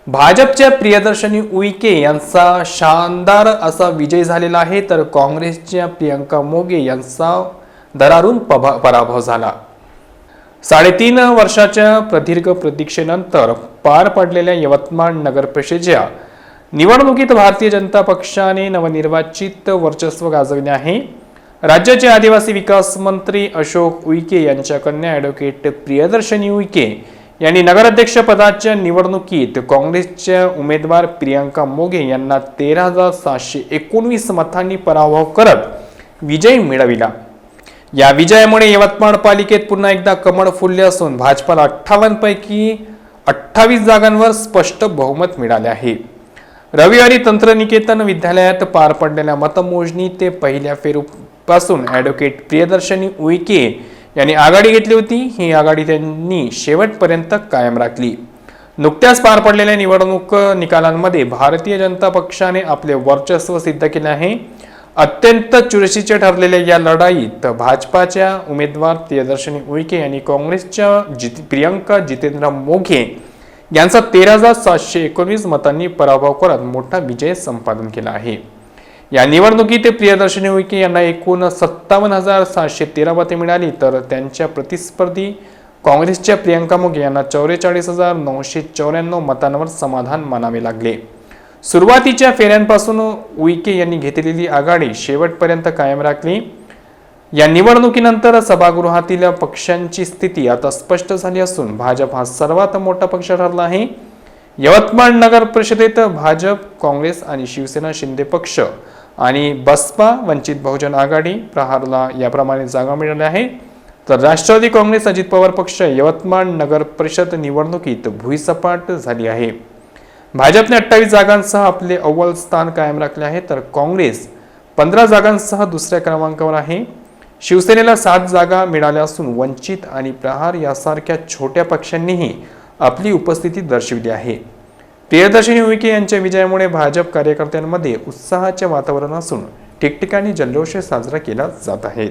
भाजपच्या प्रियदर्शनी उईके यांचा शानदार असा विजय झालेला आहे, तर काँग्रेसच्या प्रियंका मोगे यांचा दरारून पराभव झाला। 3.5 वर्षाच्या प्रदीर्घ प्रतीक्षेनंतर पार पडलेल्या यवतमाळ नगर परिषदेच्या निवडणुकीत भारतीय जनता पक्षाने नवनिर्वाचित वर्चस्व गाजवले आहे। राज्याचे आदिवासी विकास मंत्री अशोक उईके यांच्या कन्या ॲडव्होकेट प्रियदर्शनी उईके यांनी नगराध्यक्ष पदाच्या निवडणुकीत काँग्रेसच्या उमेदवार प्रियंका मोगे यांना 13,719 मतांनी पराभव करत विजय मिळविला। या विजयामुळे यवतमाळ पालिकेत पुन्हा एकदा कमळ फुलले असून भाजपला 58 पैकी 28 जागांवर स्पष्ट बहुमत मिळाले आहे। रविवारी तंत्रनिकेतन विद्यालयात पार पडलेल्या मतमोजणी ते पहिल्या फेरीपासून ॲडव्होकेट प्रियदर्शनी उईके यांनी आघाडी घेतली होती। ही आघाडी त्यांनी शेवटपर्यंत कायम राखली। नुकत्याच पार पडलेल्या निवडणूक निकालांमध्ये भारतीय जनता पक्षाने आपले वर्चस्व सिद्ध केले आहे। अत्यंत चुरशीचे ठरलेल्या या लढाईत भाजपाच्या उमेदवार प्रियदर्शनी उईके यांनी काँग्रेसच्या प्रियंका जितेंद्र मोघे यांचा 13,719 मतांनी पराभव करत मोठा विजय संपादन केला आहे। या निवडणुकीत प्रियदर्शनी उईके यांना एकूण 57,713 मते मिळाली, तर त्यांच्या प्रतिस्पर्धी काँग्रेसच्या प्रियंका मोगे यांना 44,994 मतांवर समाधान मानावे लागले। सुरुवातीच्या फेऱ्यांपासून उईके यांनी घेतलेली आघाडी शेवटपर्यंत कायम राखली। या निवडणुकीनंतर सभागृहातील पक्षांची स्थिती आता स्पष्ट झाली असून भाजप हा सर्वात मोठा पक्ष ठरला आहे। यवतमाळ नगर परिषदेत भाजप, काँग्रेस आणि शिवसेना शिंदे पक्ष आणि बसपा, वंचित बहुजन आघाडी, प्रहारला याप्रमाणे जागा मिळाल्या आहेत, तर राष्ट्रवादी काँग्रेस, अजित पवार पक्ष यवतमाळ नगर परिषद निवडणुकीत भुईसपाट झाली आहे। भाजपने 28 जागांसह आपले अव्वल स्थान कायम राखले आहे, तर काँग्रेस 15 जागांसह दुसऱ्या क्रमांकावर आहे। शिवसेनेला 7 जागा मिळाल्या असून वंचित आणि प्रहार यासारख्या छोट्या पक्षांनीही आपली उपस्थिती दर्शविली आहे। प्रियदर्शनी उईके यांच्या विजयामुळे भाजप कार्यकर्त्यांमध्ये उत्साहाचे वातावरण असून ठिकठिकाणी जल्लोष साजरा केला जात आहे।